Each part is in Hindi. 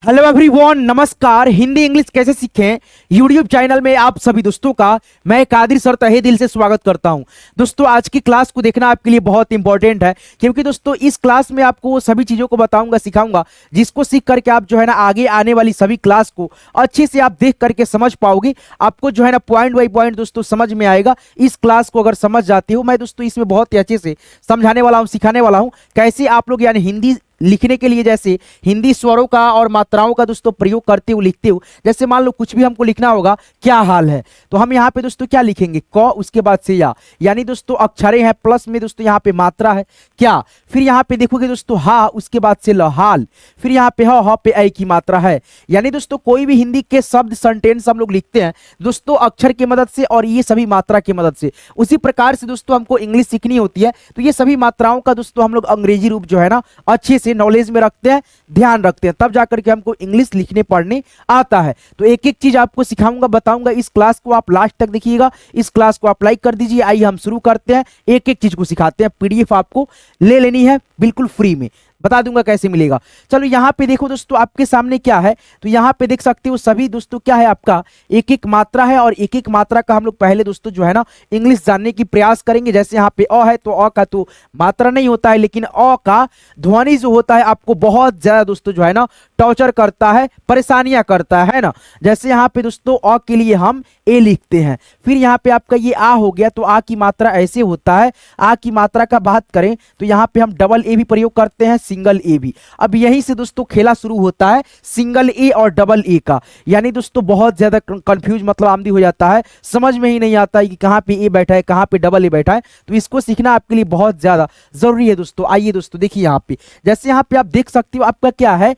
हेलो एवरीवन, नमस्कार। हिंदी इंग्लिश कैसे सीखें यूट्यूब चैनल में आप सभी दोस्तों का मैं कादिर सर तहे दिल से स्वागत करता हूं। दोस्तों, आज की क्लास को देखना आपके लिए बहुत इंपॉर्टेंट है, क्योंकि दोस्तों इस क्लास में आपको वो सभी चीज़ों को बताऊंगा, सिखाऊंगा, जिसको सीख करके आप जो है ना आगे आने वाली सभी क्लास को अच्छे से आप देख करके समझ पाओगे। आपको जो है ना पॉइंट बाई पॉइंट दोस्तों समझ में आएगा। इस क्लास को अगर समझ जाते हो, मैं दोस्तों इसमें बहुत ही अच्छे से समझाने वाला हूँ, सिखाने वाला हूँ कैसे आप लोग यानी हिंदी लिखने के लिए जैसे हिंदी स्वरों का और मात्राओं का दोस्तों प्रयोग करते हो, लिखते हो। जैसे मान लो कुछ भी हमको लिखना होगा, क्या हाल है, तो हम यहाँ पे दोस्तों क्या लिखेंगे, क, उसके बाद से या, यानी दोस्तों अक्षरे हैं, प्लस में दोस्तों यहाँ पे मात्रा है क्या, फिर यहाँ पे देखोगे दोस्तों हा, उसके बाद से ल, हाल, फिर यहाँ पे ह पे ऐ की मात्रा है। यानी दोस्तों कोई भी हिंदी के शब्द सेंटेंस हम लोग लिखते हैं दोस्तों अक्षर की मदद से और ये सभी मात्रा की मदद से। उसी प्रकार से दोस्तों हमको इंग्लिश सीखनी होती है, तो ये सभी मात्राओं का दोस्तों हम लोग अंग्रेजी रूप जो है ना अच्छे से नॉलेज में रखते हैं, ध्यान रखते हैं, तब जाकर के हमको इंग्लिश लिखने पढ़ने आता है। तो एक एक चीज आपको सिखाऊंगा, बताऊंगा। इस क्लास को आप लास्ट तक देखिएगा, इस क्लास को आप लाइक कर दीजिए। आइए हम शुरू करते हैं, एक एक चीज को सिखाते हैं। पीडीएफ आपको ले लेनी है बिल्कुल फ्री में, बता दूंगा कैसे मिलेगा। चलो यहाँ पे देखो दोस्तों, आपके सामने क्या है, तो यहाँ पे देख सकते हो सभी दोस्तों क्या है, आपका एक एक मात्रा है, और एक एक मात्रा का हम लोग पहले दोस्तों जो है ना इंग्लिश जानने की प्रयास करेंगे। जैसे यहाँ पे अ है, तो अ का तो मात्रा नहीं होता है, लेकिन अ का ध्वनि जो होता है आपको बहुत ज्यादा दोस्तों जो है ना टॉर्चर करता है, परेशानियां करता है ना। जैसे यहाँ पे दोस्तों अ के लिए हम ए लिखते हैं, फिर यहाँ पे आपका ये आ हो गया, तो आ की मात्रा ऐसे होता है। आ की मात्रा का बात करें तो यहाँ पे हम डबल ए भी प्रयोग करते हैं, सिंगल ए भी। अब यहीं से दोस्तों खेला शुरू होता है सिंगल ए और डबल ए का। यानी दोस्तों बहुत ज्यादा कंफ्यूज मतलब आमदी हो जाता है, समझ में ही नहीं आता है कि कहाँ पे ए बैठा है, कहाँ पे डबल ए बैठा है। तो इसको सीखना आपके लिए बहुत ज्यादा जरूरी है दोस्तों। आइए दोस्तों देखिए यहाँ पे, जैसे यहाँ पे आप देख सकते हो आपका क्या है,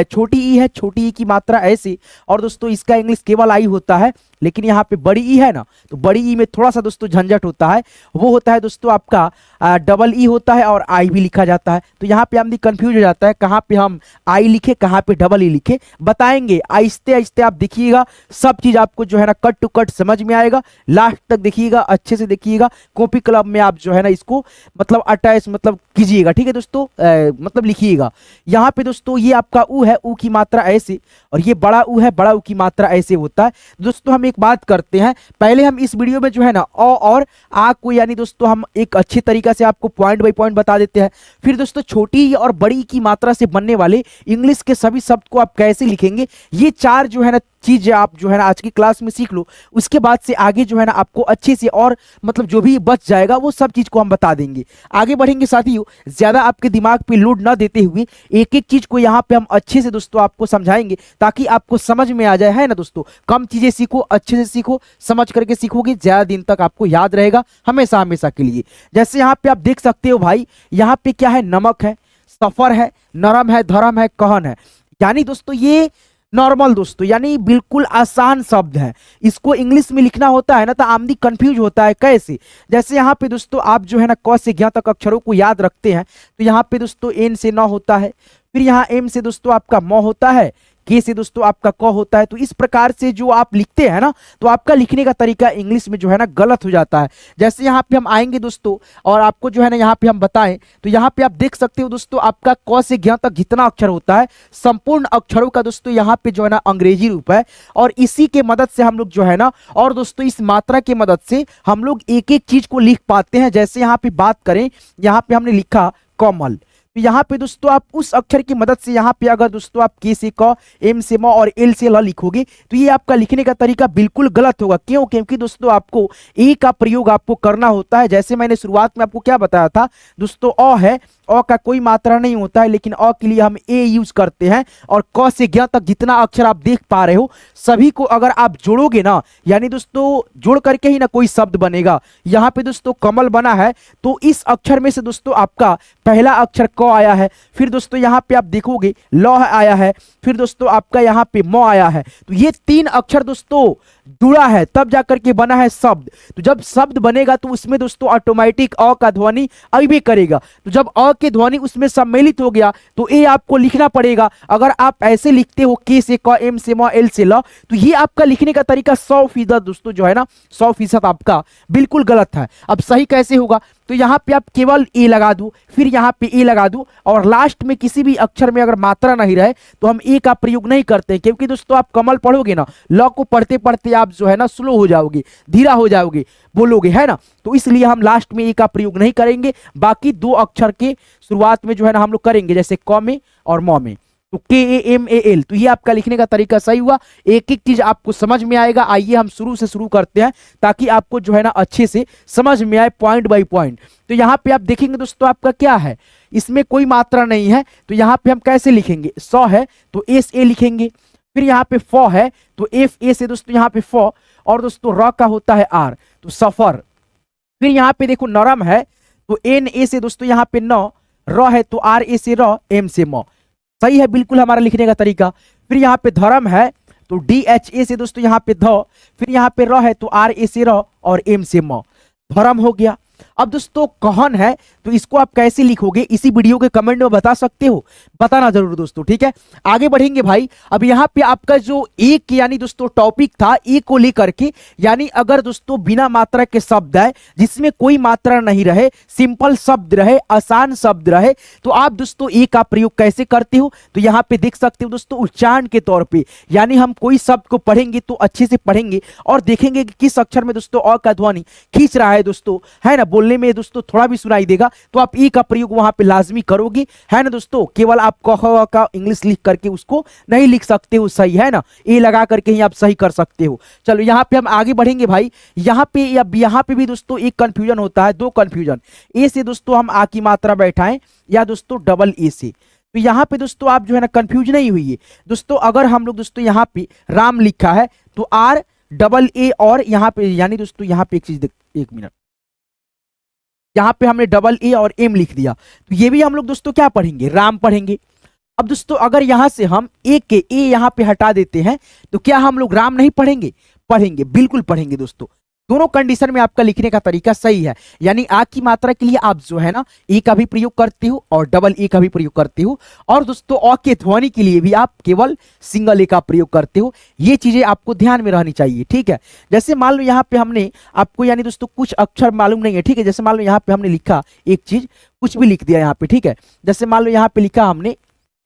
छोटी ई है, छोटी ई की मात्रा ऐसे, और दोस्तों इसका इंग्लिश केवल आई होता है। लेकिन यहाँ पे बड़ी ई है ना, तो बड़ी ई में थोड़ा सा दोस्तों झंझट होता है, वो होता है दोस्तों आपका डबल ई होता है और आई भी लिखा जाता है। तो यहाँ पे हम कंफ्यूज हो जाता है, कहाँ पे हम आई लिखे, कहाँ पे डबल ई लिखे, बताएंगे आहिस्ते आहिस्ते। आप देखिएगा सब चीज आपको जो है ना कट टू कट समझ में आएगा। लास्ट तक देखिएगा, अच्छे से देखिएगा। कॉपी क्लब में आप जो है ना इसको मतलब अटैच मतलब कीजिएगा, ठीक है दोस्तों, मतलब लिखिएगा। यहाँ पे दोस्तों ये आपका ऊ है, ऊ की मात्रा ऐसे, और ये बड़ा ऊ है, बड़ा ऊ की मात्रा ऐसे होता है। दोस्तों हम एक बात करते हैं, पहले हम इस वीडियो में जो है ना अ और आ को यानी दोस्तों हम एक अच्छे तरीका से आपको पॉइंट बाय पॉइंट बता देते हैं। फिर दोस्तों छोटी और बड़ी की मात्रा से बनने वाले इंग्लिश के सभी शब्द को आप कैसे लिखेंगे, ये चार जो है ना चीज आप जो है ना आज की क्लास में सीख लो। उसके बाद से आगे जो है ना आपको अच्छे से और मतलब जो भी बच जाएगा वो सब चीज को हम बता देंगे। आगे बढ़ेंगे साथियों, ज्यादा आपके दिमाग पे लोड ना देते हुए एक एक चीज को यहाँ पे हम अच्छे से दोस्तों आपको समझाएंगे, ताकि आपको समझ में आ जाए, है ना दोस्तों। कम चीजें सीखो, अच्छे से सीखो, समझ करके सीखोगे, ज्यादा दिन तक आपको याद रहेगा, हमेशा हमेशा के लिए। जैसे यहाँ पे आप देख सकते हो भाई, यहाँ पे क्या है, नमक है, सफर है, नरम है, धर्म है, कहन है। यानी दोस्तों ये नॉर्मल दोस्तों यानी बिल्कुल आसान शब्द है। इसको इंग्लिश में लिखना होता है ना तो आमदी कंफ्यूज होता है कैसे। जैसे यहाँ पे दोस्तों आप जो है ना क से ज्ञ तक अक्षरों को याद रखते हैं, तो यहाँ पे दोस्तों एन से न होता है, फिर यहाँ एम से दोस्तों आपका म होता है, के से दोस्तों आपका क होता है। तो इस प्रकार से जो आप लिखते हैं ना, तो आपका लिखने का तरीका इंग्लिश में जो है ना गलत हो जाता है। जैसे यहाँ पे हम आएंगे दोस्तों और आपको जो है ना यहाँ पे हम बताएं, तो यहाँ पे आप देख सकते हो दोस्तों आपका क से ज्ञ तक जितना अक्षर होता है संपूर्ण अक्षरों का दोस्तों यहाँ पे जो है ना अंग्रेजी रूप है, और इसी के मदद से हम लोग जो है ना और दोस्तों इस मात्रा की मदद से हम लोग एक एक चीज को लिख पाते हैं। जैसे यहाँ पे बात करें, यहाँ पे हमने लिखा कमल, तो यहाँ पे दोस्तों आप उस अक्षर की मदद से यहाँ पे अगर दोस्तों आप के से क, एम से म और एल से ल लिखोगे, तो ये आपका लिखने का तरीका बिल्कुल गलत होगा। क्यों? क्योंकि दोस्तों आपको ए का प्रयोग आपको करना होता है। जैसे मैंने शुरुआत में आपको क्या बताया था दोस्तों, अ है, अ का कोई मात्रा नहीं होता है, लेकिन अ के लिए हम ए यूज करते हैं। और क से ज्ञ तक जितना अक्षर आप देख पा रहे हो सभी को अगर आप जोड़ोगे ना, यानी दोस्तों जोड़ करके ही ना कोई शब्द बनेगा। यहाँ पे दोस्तों कमल बना है, तो इस अक्षर में से दोस्तों आपका पहला अक्षर क आया है, फिर दोस्तों यहाँ पे आप देखोगे ल आया है, फिर दोस्तों आपका यहाँ पे म आया है। तो ये तीन अक्षर दोस्तों जुड़ा है तब जाकर के बना है शब्द। तो जब शब्द बनेगा तो उसमें दोस्तों ऑटोमेटिक अ का ध्वनि आई भी करेगा। तो जब अ के ध्वनि उसमें सम्मिलित हो गया तो ए आपको लिखना पड़ेगा। अगर आप ऐसे लिखते हो के से क, एम से म, एल से ल, तो ये आपका लिखने का तरीका 100% दोस्तों जो है ना 100% आपका बिल्कुल गलत है। अब सही कैसे होगा, तो तो यहाँ पे आप केवल ए लगा दो, फिर यहाँ पे ए लगा दो, और लास्ट में किसी भी अक्षर में अगर मात्रा नहीं रहे तो हम ए का प्रयोग नहीं करते, क्योंकि दोस्तों आप कमल पढ़ोगे ना, लॉ को पढ़ते पढ़ते आप जो है ना स्लो हो जाओगे, धीरा हो जाओगे, बोलोगे, है ना। तो इसलिए हम लास्ट में ए का प्रयोग नहीं करेंगे, बाकी दो अक्षर के शुरुआत में जो है ना हम लोग करेंगे, जैसे क में और म में। तो KAMAL, तो ये आपका लिखने का तरीका सही हुआ। एक एक चीज आपको समझ में आएगा। आइए हम शुरू से शुरू करते हैं ताकि आपको जो है ना अच्छे से समझ में आए, पॉइंट बाय पॉइंट। तो यहाँ पे आप देखेंगे दोस्तों आपका क्या है, इसमें कोई मात्रा नहीं है, तो यहाँ पे हम कैसे लिखेंगे, 100 है तो SA लिखेंगे, फिर यहाँ पे फ है तो FA से दोस्तों यहाँ पे फ, और दोस्तों र का होता है R तो सफर। फिर यहाँ पे देखो नरम है तो NA से दोस्तों यहाँ पे न, र है तो RA से र, M से म। सही है बिल्कुल हमारा लिखने का तरीका। फिर यहाँ पे धर्म है तो DHA से दोस्तों यहाँ पे ध, फिर यहाँ पे र है तो RA से र और M से म, धर्म हो गया। अब दोस्तों कहन है तो इसको आप कैसे लिखोगे, इसी वीडियो के कमेंट में बता सकते हो, बताना जरूर दोस्तों, ठीक है। आगे बढ़ेंगे भाई। अब यहाँ पे आपका जो एक यानी दोस्तों टॉपिक था ए को लेकर के, यानी अगर दोस्तों बिना मात्रा के शब्द है, जिसमें कोई मात्रा नहीं रहे, सिंपल शब्द रहे, आसान शब्द रहे, तो आप दोस्तों ए का प्रयोग कैसे करते हो। तो यहाँ पे देख सकते हो दोस्तों उच्चारण के तौर पे, यानी हम कोई शब्द को पढ़ेंगे तो अच्छे से पढ़ेंगे और देखेंगे कि किस अक्षर में दोस्तों अ का ध्वनि खींच रहा है दोस्तों, है ना। बोलने में दोस्तों थोड़ा भी सुनाई देगा तो आप ई का प्रयोग वहां पे लाजमी करोगे, है ना दोस्तों। केवल आप क का इंग्लिश लिख करके उसको नहीं लिख सकते हो, सही है ना, ए लगा करके ही आप सही कर सकते हो। चलो यहाँ पे हम आगे बढ़ेंगे भाई। यहाँ पे यहाँ पे भी दोस्तों एक कंफ्यूजन होता है, दो कंफ्यूजन, ए से दोस्तों हम आ की मात्रा बैठाएं या दोस्तों डबल ए से। तो यहाँ पे दोस्तों आप जो है ना कंफ्यूज नहीं हुई है दोस्तों। अगर हम लोग दोस्तों यहाँ पे राम लिखा है तो RAA, और यहाँ पे यानी दोस्तों यहाँ पे एक चीज देख, एक मिनट, यहाँ पे हमने AA और M लिख दिया, तो ये भी हम लोग दोस्तों क्या पढ़ेंगे, राम पढ़ेंगे। अब दोस्तों अगर यहाँ से हम ए के ए यहाँ पे हटा देते हैं तो क्या हम लोग राम नहीं पढ़ेंगे, पढ़ेंगे, बिल्कुल पढ़ेंगे दोस्तों। दोनों कंडीशन में आपका लिखने का तरीका सही है, यानी आ की मात्रा के लिए आप जो है ना ए का भी प्रयोग करते हो और डबल ए का भी प्रयोग करते हो, और दोस्तों अ के ध्वनि के लिए भी आप केवल सिंगल ए का प्रयोग करते हो। ये चीजें आपको ध्यान में रहनी चाहिए, ठीक है। जैसे मान लो यहाँ पे हमने आपको यानी दोस्तों कुछ अक्षर मालूम नहीं है, ठीक है। जैसे मान लो यहाँ पे हमने लिखा एक चीज, कुछ भी लिख दिया यहाँ पे, ठीक है। जैसे मान लो यहाँ पे लिखा हमने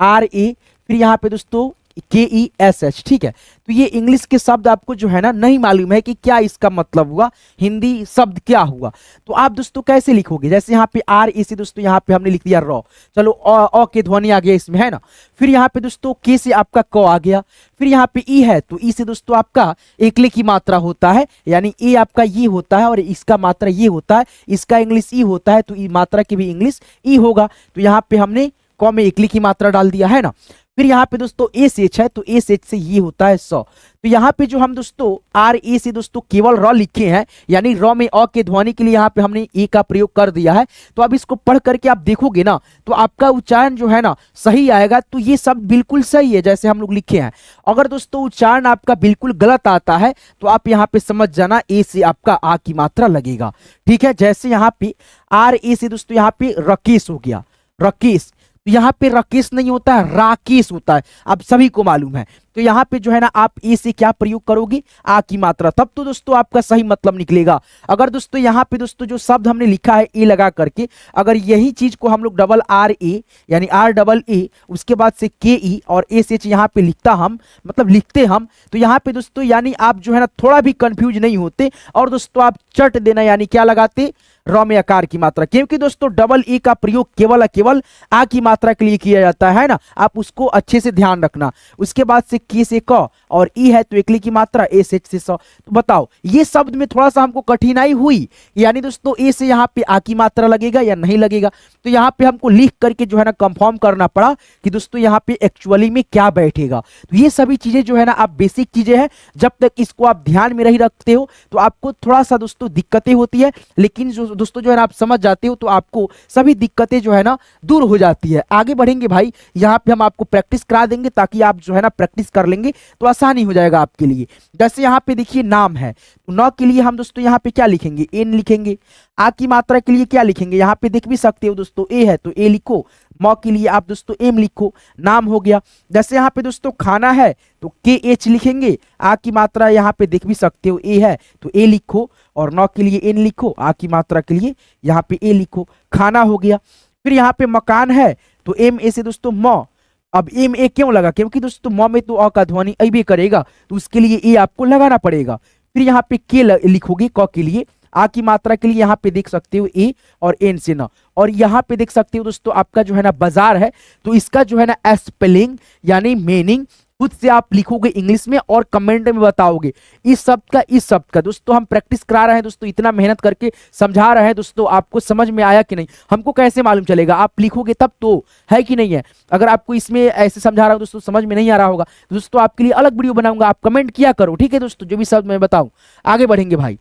RA, फिर यहाँ पे दोस्तों KESH, ठीक है। तो ये इंग्लिश के शब्द आपको जो है ना नहीं मालूम है कि क्या इसका मतलब हुआ, हिंदी शब्द क्या हुआ, तो आप दोस्तों कैसे लिखोगे। जैसे यहाँ पे RA से दोस्तों यहाँ पे हमने लिख दिया र, चलो अ के ध्वनि आ गया इसमें, है ना। फिर यहाँ पे दोस्तों के से आपका क आ गया, फिर यहाँ पे ई है तो ई से दोस्तों आपका एकले की मात्रा होता है, यानी ए आपका ये होता है और इसका मात्रा ये होता है, इसका इंग्लिश ई होता है तो ई मात्रा की भी इंग्लिश ई होगा। तो यहाँ पे हमने क में एकली की मात्रा डाल दिया, है ना। फिर यहाँ पे दोस्तों SH है तो SH से ये होता है 100। तो यहाँ पे जो हम दोस्तों RA से दोस्तों केवल र लिखे हैं, यानी र में अ के ध्वनि के लिए यहाँ पे हमने ए का प्रयोग कर दिया है। तो अब इसको पढ़ करके आप देखोगे ना तो आपका उच्चारण जो है ना सही आएगा। तो ये सब बिल्कुल सही है जैसे हम लोग लिखे हैं। अगर दोस्तों उच्चारण आपका बिल्कुल गलत आता है तो आप यहाँ पे समझ जाना ए से आपका आ की मात्रा लगेगा, ठीक है। जैसे यहाँ पे RA से दोस्तों यहाँ पे रकेश हो गया, रकेश, तो यहाँ पे राकेश नहीं होता है, राकेश होता है, आप सभी को मालूम है। तो यहाँ पे जो है ना आप ए से क्या प्रयोग करोगे, आ की मात्रा, तब तो दोस्तों आपका सही मतलब निकलेगा। अगर दोस्तों यहाँ पे दोस्तों जो शब्द हमने लिखा है ए लगा करके, अगर यही चीज को हम लोग डबल RA यानी RAA उसके बाद से KE और SH यहाँ पे लिखता हम मतलब लिखते हम, तो यहाँ पे दोस्तों यानी आप जो है ना थोड़ा भी कंफ्यूज नहीं होते, और दोस्तों आप चट देना यानी क्या लगाते, र में आकार की मात्रा, क्योंकि दोस्तों डबल ए का प्रयोग केवल केवल आ की मात्रा के लिए किया जाता है ना, आप उसको अच्छे से ध्यान रखना। उसके बाद से के से क और ई है तो एकली की मात्रा SH से 100। तो बताओ ये शब्द में थोड़ा सा हमको कठिनाई हुई, यानी दोस्तों ए से यहाँ पे आ की मात्रा लगेगा या नहीं लगेगा। तो यहाँ पे हमको लिख करके जो है ना कंफर्म करना पड़ा कि दोस्तों यहाँ पे एक्चुअली में क्या बैठेगा। तो ये सभी चीजें जो है ना आप बेसिक चीजें हैं, जब तक इसको आप ध्यान में नहीं रखते हो तो आपको थोड़ा सा दोस्तों दिक्कतें होती है, लेकिन जो दोस्तों जो है ना आप समझ जाते हो तो आपको सभी दिक्कतें जो है ना दूर हो जाती है। आगे बढ़ेंगे भाई, यहाँ पे हम आपको प्रैक्टिस करा देंगे ताकि आप जो है ना प्रैक्टिस कर लेंगे तो आसानी हो जाएगा आपके लिए। जैसे यहाँ पे देखिए नाम है, तो न के लिए हम दोस्तों यहाँ पे क्या लिखेंगे, एन लिखेंगे। आ की मात्रा के लिए क्या लिखेंगे, यहाँ पे देख भी सकते हो दोस्तों ए है तो ए लिखो, म के लिए आप दोस्तों एम लिखो, नाम हो गया। जैसे यहाँ पे दोस्तों खाना है तो के एच लिखेंगे, आ की मात्रा यहाँ पे देख भी सकते हो ए है तो ए लिखो, और न के लिए एन लिखो, आ की मात्रा के लिए यहाँ पे ए लिखो, खाना हो गया। फिर यहाँ पे मकान है तो एम ए से दोस्तों म। अब एम ए क्यों लगा, क्योंकि दोस्तों म में तो अ का ध्वनि अबे करेगा तो उसके लिए ए आपको लगाना पड़ेगा। फिर यहाँ पे के लिखोगे क के लिए, आ की मात्रा के लिए यहाँ पे देख सकते हो ए और एन से न। और यहाँ पे देख सकते हो दोस्तों आपका जो है ना बाजार है तो इसका जो है ना स्पेलिंग यानी मीनिंग खुद से आप लिखोगे इंग्लिश में और कमेंट में बताओगे इस शब्द का। दोस्तों हम प्रैक्टिस करा रहे हैं दोस्तों, इतना मेहनत करके समझा रहे हैं दोस्तों, आपको समझ में आया कि नहीं हमको कैसे मालूम चलेगा, आप लिखोगे तब तो, है कि नहीं है। अगर आपको इसमें ऐसे समझा रहा हूं दोस्तों समझ में नहीं आ रहा होगा दोस्तों, आपके लिए अलग वीडियो बनाऊंगा, आप कमेंट किया करो, ठीक है दोस्तों, जो भी शब्द मैं बताऊं। आगे बढ़ेंगे भाई,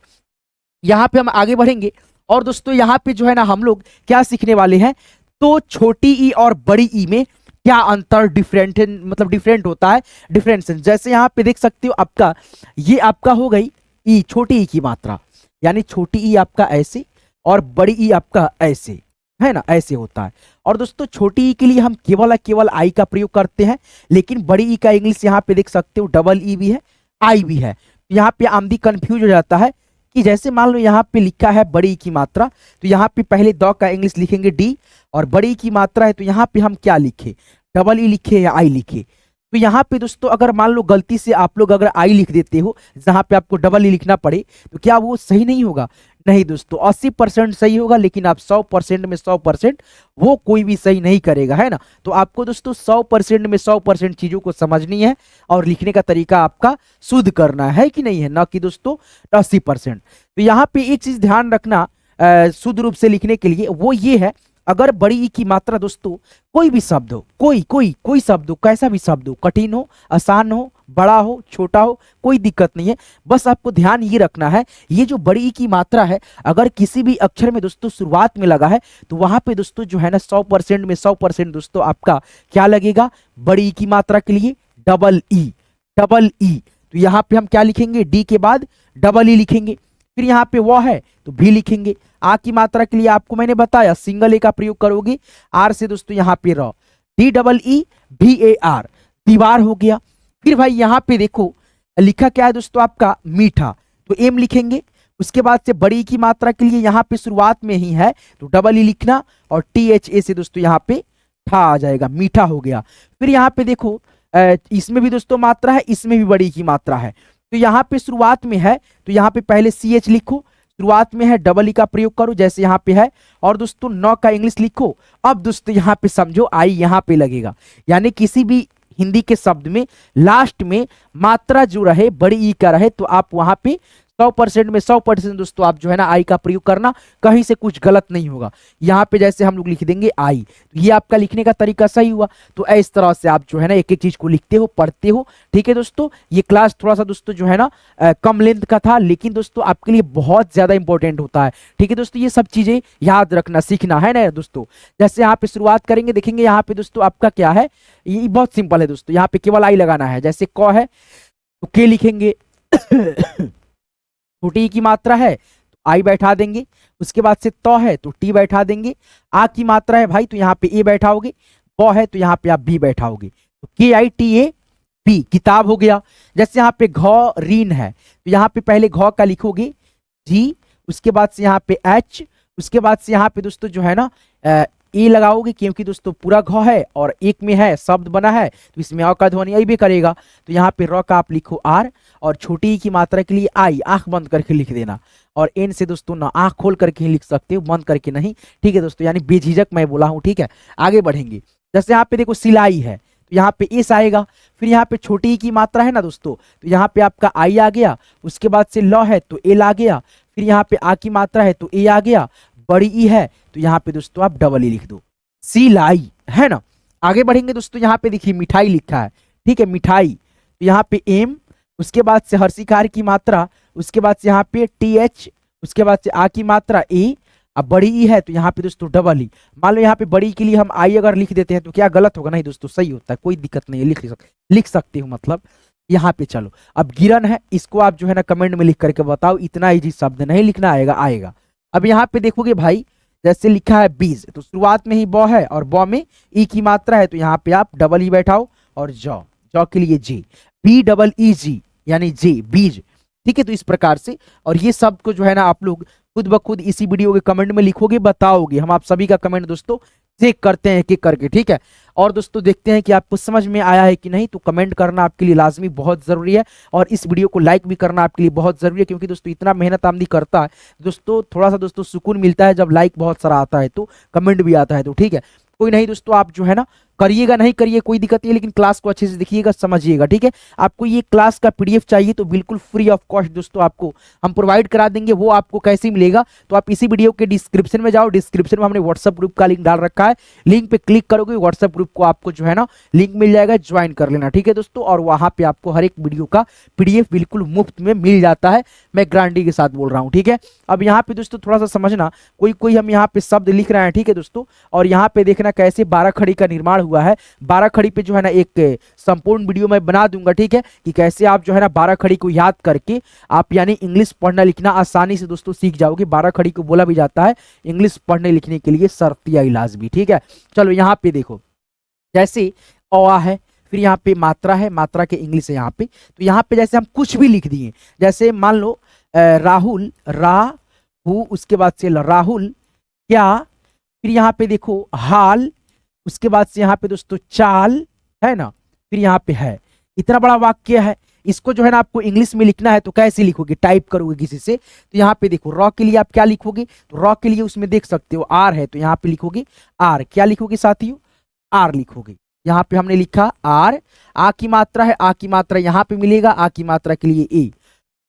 यहाँ पे हम आगे बढ़ेंगे और दोस्तों यहाँ पे जो है ना हम लोग क्या सीखने वाले हैं, तो छोटी ई और बड़ी ई में क्या अंतर डिफरेंट होता है, डिफरेंस। जैसे यहाँ पे देख सकते हो आपका ये आपका हो गई ई, छोटी ई की मात्रा, यानी छोटी ई आपका ऐसे और बड़ी ई आपका ऐसे, है ना, ऐसे होता है। और दोस्तों छोटी ई के लिए हम केवल आई का प्रयोग करते हैं, लेकिन बड़ी ई का इंग्लिश यहाँ पे देख सकते हो डबल ई भी है, आई भी है। यहाँ पे आमदी कंफ्यूज हो जाता है कि जैसे मान लो यहाँ पे लिखा है बड़ी ई की मात्रा तो यहाँ पे पहले द का इंग्लिश लिखेंगे डी, और बड़ी ई की मात्रा है तो यहाँ पे हम क्या लिखे, डबल ई लिखे या आई लिखे। तो यहाँ पे दोस्तों अगर मान लो गलती से आप लोग अगर आई लिख देते हो जहाँ पे आपको डबल ई लिखना पड़े तो क्या वो सही नहीं होगा, नहीं दोस्तों 80% सही होगा, लेकिन आप 100% में 100% वो कोई भी सही नहीं करेगा, है ना। तो आपको दोस्तों 100% में 100% चीजों को समझनी है और लिखने का तरीका आपका शुद्ध करना है कि नहीं है, ना कि दोस्तों 80%। तो यहाँ पे एक चीज ध्यान रखना शुद्ध रूप से लिखने के लिए, वो ये है अगर बड़ी ई की मात्रा दोस्तों कोई भी शब्द हो, कोई शब्द हो, कैसा भी शब्द हो, कठिन हो, आसान हो, बड़ा हो, छोटा हो, कोई दिक्कत नहीं है, बस आपको ध्यान ये रखना है ये जो बड़ी ई की मात्रा है अगर किसी भी अक्षर में दोस्तों शुरुआत में लगा है तो वहां पे दोस्तों जो है ना 100% में 100% दोस्तों आपका क्या लगेगा, बड़ी ई की मात्रा के लिए डबल ई। तो यहाँ पे हम क्या लिखेंगे, डी के बाद डबल ई लिखेंगे। फिर यहाँ पे वह है तो भी लिखेंगे। आ की मात्रा के लिए आपको मैंने बताया सिंगल ए का प्रयोग करोगे, आर से दोस्तों यहाँ पे र, डी डबल ई भी ए आर, दीवार हो गया। फिर भाई यहाँ पे देखो लिखा क्या है दोस्तों आपका मीठा, तो एम लिखेंगे। उसके बाद से बड़ी की मात्रा के लिए यहाँ पे शुरुआत में ही है तो डबल ई लिखना, और टी एच ए से दोस्तों यहाँ पे ठा आ जाएगा, मीठा हो गया। फिर यहाँ पे देखो इसमें भी दोस्तों मात्रा है, इसमें भी बड़ी की मात्रा है, तो यहाँ पे शुरुआत में है तो यहाँ पे पहले सी एच लिखो, शुरुआत में है डबल ई का प्रयोग करो जैसे यहाँ पे है, और दोस्तों नौ का इंग्लिश लिखो। अब दोस्तों यहाँ पे समझो आई यहाँ पे लगेगा, यानी किसी भी हिंदी के शब्द में लास्ट में मात्रा जो रहे बड़ी ई का रहे तो आप वहां पे 100% में 100% दोस्तों आप जो है ना आई का प्रयोग करना, कहीं से कुछ गलत नहीं होगा। यहाँ पे जैसे हम लोग लिख देंगे आई, तो ये आपका लिखने का तरीका सही हुआ। तो इस तरह से आप जो है ना एक एक चीज को लिखते हो, पढ़ते हो, ठीक है दोस्तों। ये क्लास थोड़ा सा दोस्तों जो है ना कम लेंथ का था, लेकिन दोस्तों आपके लिए बहुत ज्यादा इंपॉर्टेंट होता है, ठीक है दोस्तों। ये सब चीजें याद रखना सीखना है ना दोस्तों। जैसे यहाँ पे शुरुआत करेंगे, देखेंगे यहाँ पे दोस्तों आपका क्या है, ये बहुत सिंपल है दोस्तों, यहाँ पे केवल आई लगाना है। जैसे क है तो के लिखेंगे छोटी की मात्रा है तो आई बैठा देंगे, उसके बाद से त है तो टी बैठा देंगे, आ की मात्रा है भाई तो यहाँ पे ए बैठाओगे, ब है तो यहाँ पे आप बी बैठाओगे, तो के आई टी ए बी, किताब हो गया। जैसे यहाँ पे घ रीन है तो यहाँ पे पहले घ का लिखोगे जी, उसके बाद से यहाँ पे एच, उसके बाद से यहाँ पे दोस्तों जो है ना ए लगाओगे, क्योंकि दोस्तों पूरा घ है और एक में है शब्द बना है तो इसमें अ का ध्वनि आई भी करेगा, तो यहाँ पे र का आप लिखो आर, और छोटी ई की मात्रा के लिए आई, आंख बंद करके लिख देना। और एन से दोस्तों ना आंख खोल करके ही लिख सकते हो, बंद करके नहीं, ठीक है दोस्तों, यानी बेझिझक मैं बोला हूँ, ठीक है। आगे बढ़ेंगे, जैसे यहाँ पे देखो सिलाई है तो यहाँ पे एस आएगा। फिर यहाँ पे छोटी ई की मात्रा है ना दोस्तों, तो यहाँ पे आपका आई आ गया, उसके बाद से ल है तो एल आ गया, फिर यहाँ पे आ की मात्रा है तो ए आ गया, बड़ी ई है तो यहाँ पे दोस्तों आप डबल ई लिख दो, सिलाई, है ना। आगे बढ़ेंगे दोस्तों, यहाँ पे देखिए मिठाई लिखा है, ठीक है, मिठाई, तो यहाँ पे एम, उसके बाद से हर्षिकार की मात्रा, उसके बाद से यहाँ पे टी एच, उसके बाद से आ की मात्रा ए, अब बड़ी ई है तो यहाँ पे दोस्तों डबल ई। मान लो यहाँ पे बड़ी के लिए हम आई अगर लिख देते हैं तो क्या गलत होगा, नहीं दोस्तों सही होता है, कोई दिक्कत नहीं है, लिख सकते हो मतलब। यहाँ पे चलो, अब गिरन है, इसको आप जो है ना कमेंट में लिख करके बताओ, इतना इजी शब्द नहीं लिखना, आएगा। अब यहाँ पे देखोगे भाई, जैसे लिखा है बीज, तो शुरुआत में ही ब है और ब में ई की मात्रा है, तो यहाँ पे आप डबल ई बैठाओ और जौ, जौ के लिए जी, बी डबल ई जी यानी जी, बीज। ठीक है, तो इस प्रकार से, और ये सब को जो है ना आप लोग खुद ब खुद इसी वीडियो के कमेंट में लिखोगे, बताओगे, हम आप सभी का कमेंट दोस्तों चेक करते हैं एक एक करके। ठीक है, और दोस्तों देखते हैं कि आपको समझ में आया है कि नहीं, तो कमेंट करना आपके लिए लाजमी बहुत जरूरी है, और इस वीडियो को लाइक भी करना आपके लिए बहुत जरूरी है, क्योंकि दोस्तों इतना मेहनत आमदी करता है दोस्तों, थोड़ा सा दोस्तों सुकून मिलता है जब लाइक बहुत सारा आता है, तो कमेंट भी आता है, तो ठीक है, कोई नहीं दोस्तों, आप जो है ना करिएगा, नहीं करिए कोई दिक्कत नहीं है, लेकिन क्लास को अच्छे से देखिएगा, समझिएगा। ठीक है, आपको ये क्लास का पीडीएफ चाहिए तो बिल्कुल फ्री ऑफ कॉस्ट दोस्तों आपको हम प्रोवाइड करा देंगे। वो आपको कैसे मिलेगा, तो आप इसी वीडियो के डिस्क्रिप्शन में जाओ, डिस्क्रिप्शन में हमने व्हाट्सएप ग्रुप का लिंक डाल रखा है, लिंक पे क्लिक करोगे व्हाट्सएप ग्रुप को आपको जो है ना लिंक मिल जाएगा, ज्वाइन कर लेना। ठीक है दोस्तों, और वहां पे आपको हर एक वीडियो का पीडीएफ बिल्कुल मुफ्त में मिल जाता है, मैं गारंटी के साथ बोल रहा हूँ। ठीक है, अब यहाँ पे दोस्तों थोड़ा सा समझना, कोई कोई हम यहाँ पे शब्द लिख रहे हैं, ठीक है दोस्तों, और यहाँ पे देखना कैसे 12 खड़ी का निर्माण हुआ है। 12 खड़ी पे जो है ना एक संपूर्ण वीडियो मैं बना दूंगा, ठीक है, कि कैसे आप जो है ना 12 खड़ी को याद करके आप यानी इंग्लिश पढ़ना लिखना आसानी से दोस्तों सीख जाओगे। 12 खड़ी को बोला भी जाता है इंग्लिश पढ़ने लिखने के लिए शर्तिया इलाज भी। ठीक है, चलो यहाँ पे देखो, जैसे औ है, फिर यहाँ पे मात्रा है, मात्रा के इंग्लिश है यहाँ पे, तो यहाँ पे जैसे हम कुछ भी लिख दिए, जैसे मान लो राहुल, राहु, उसके बाद से राहुल क्या, फिर यहाँ पे देखो हाल, उसके बाद से यहाँ पे दोस्तों चाल है ना, फिर यहाँ पे है, इतना बड़ा वाक्य है, इसको जो है ना आपको इंग्लिश में लिखना है तो कैसे लिखोगे, टाइप करोगे किसी से, तो यहाँ पे देखो रॉ के लिए आप क्या लिखोगे, तो रॉ के लिए उसमें देख सकते हो आर है, तो यहाँ पे लिखोगे आर, क्या लिखोगे साथियों, आर लिखोगे। यहाँ पे हमने लिखा आर, आ की मात्रा है, आ की मात्रा यहाँ पे मिलेगा, आ की मात्रा के लिए ए,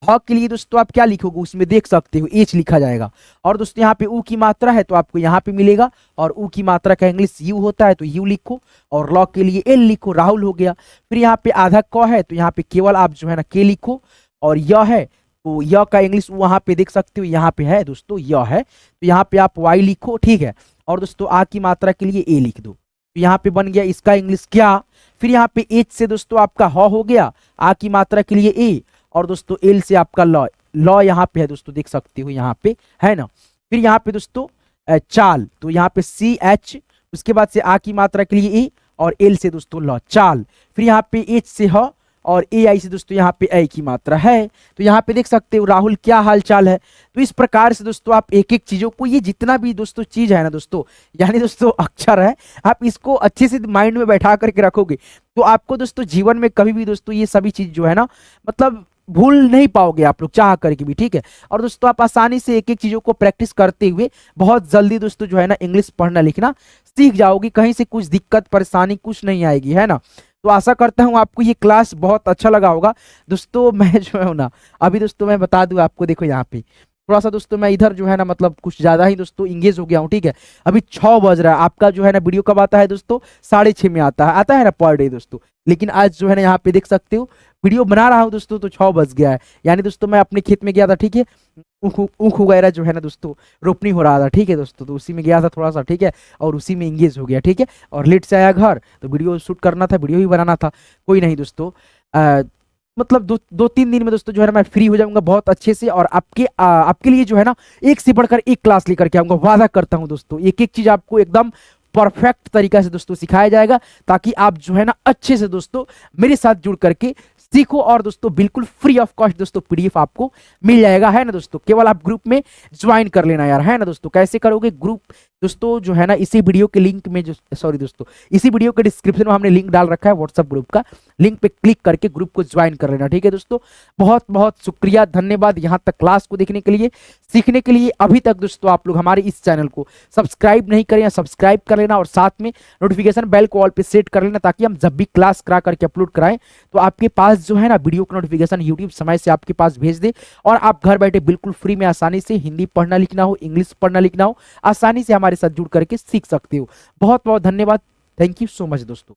ह के लिए दोस्तों आप क्या लिखोगे, उसमें देख सकते हो एच लिखा जाएगा, और दोस्तों यहाँ पे ऊ की मात्रा है तो आपको यहाँ पे मिलेगा, और ऊ की मात्रा का इंग्लिश यू होता है तो यू लिखो, और लॉ के लिए एल लिखो, राहुल हो गया। फिर यहाँ पे आधा क है तो यहाँ पे केवल आप जो है ना के लिखो, और य है तो य का इंग्लिश वहां पे देख सकते हो, यहाँ पे है दोस्तों य है, तो यहाँ पे आप वाई लिखो। ठीक है, और दोस्तों आ की मात्रा के लिए ए लिख दो, तो यहाँ पे बन गया इसका इंग्लिश क्या। फिर यहाँ पे एच से दोस्तों आपका ह हो गया, आ की मात्रा के लिए ए, और दोस्तों एल से आपका लॉ, लॉ यहाँ पे है दोस्तों देख सकते हो यहाँ पे है ना। फिर यहाँ पे दोस्तों चाल, तो यहाँ पे सी एच, उसके बाद से आ की मात्रा के लिए ए, और एल से दोस्तों लॉ, चाल। फिर यहाँ पे एच से ह, और ए आई से दोस्तों यहाँ पे ए की मात्रा है, तो यहाँ पे देख सकते हो राहुल क्या हाल चाल है। तो इस प्रकार से दोस्तों आप एक एक चीजों को, ये जितना भी दोस्तों चीज है ना दोस्तों, यानी दोस्तों अक्षर है, आप इसको अच्छे से माइंड में बैठा करके रखोगे तो आपको दोस्तों जीवन में कभी भी दोस्तों ये सभी चीज जो है ना मतलब भूल नहीं पाओगे आप लोग चाह करके भी। ठीक है, और दोस्तों आप आसानी से एक एक चीजों को प्रैक्टिस करते हुए बहुत जल्दी दोस्तों जो है ना इंग्लिश पढ़ना लिखना सीख जाओगे, कहीं से कुछ दिक्कत परेशानी कुछ नहीं आएगी, है ना। तो आशा करता हूं आपको ये क्लास बहुत अच्छा लगा होगा दोस्तों। मैं जो है ना अभी दोस्तों मैं बता दूं आपको, देखो यहाँ पे थोड़ा सा दोस्तों मैं इधर जो है ना मतलब कुछ ज्यादा ही दोस्तों इंगेज हो गया हूँ। ठीक है, अभी 6 बज रहा है, आपका जो है ना वीडियो कब आता है दोस्तों, 6:30 में आता है ना पर डे दोस्तों, लेकिन आज जो है ना यहाँ पे देख सकते हो वीडियो बना रहा हूँ दोस्तों तो 6 बज गया है, यानी दोस्तों मैं अपने खेत में गया था। ठीक है, ऊख वगैरह जो है ना दोस्तों रोपनी हो रहा था। ठीक है दोस्तों, तो उसी में गया था थोड़ा सा, ठीक है, और उसी में इंगेज हो गया। ठीक है, और लेट से आया घर, तो वीडियो शूट करना था, वीडियो ही बनाना था। कोई नहीं दोस्तों, मतलब 2-3 दिन में दोस्तों जो है ना मैं फ्री हो जाऊंगा बहुत अच्छे से, और आपके लिए जो है ना एक से बढ़कर एक क्लास लेकर के आऊंगा, वादा करता हूं दोस्तों। एक एक चीज आपको एकदम परफेक्ट तरीका से दोस्तों सिखाया जाएगा, ताकि आप जो है ना अच्छे से दोस्तों मेरे साथ जुड़ करके सीखो, और दोस्तों बिल्कुल फ्री ऑफ कॉस्ट दोस्तों पीडीएफ आपको मिल जाएगा, है ना दोस्तों। केवल आप ग्रुप में ज्वाइन कर लेना यार, है ना दोस्तों। कैसे करोगे ग्रुप दोस्तों जो है ना, इसी वीडियो के लिंक में, जो सॉरी दोस्तों इसी वीडियो के डिस्क्रिप्शन में हमने लिंक डाल रखा है व्हाट्सएप ग्रुप का, लिंक पे क्लिक करके ग्रुप को ज्वाइन कर लेना। ठीक है दोस्तों, बहुत बहुत शुक्रिया, धन्यवाद यहाँ तक क्लास को देखने के लिए, सीखने के लिए। अभी तक दोस्तों आप लोग हमारे इस चैनल को सब्सक्राइब नहीं करें, सब्सक्राइब कर लेना, और साथ में नोटिफिकेशन बेल को ऑल पे सेट कर लेना, ताकि हम जब भी क्लास करा करके अपलोड कराएं तो आपके पास जो है ना वीडियो का नोटिफिकेशन यूट्यूब समय से आपके पास भेज दे, और आप घर बैठे बिल्कुल फ्री में आसानी से हिंदी पढ़ना लिखना हो, इंग्लिश पढ़ना लिखना हो, आसानी से हमारे साथ जुड़ करके सीख सकते हो। बहुत बहुत धन्यवाद, थैंक यू सो मच दोस्तों।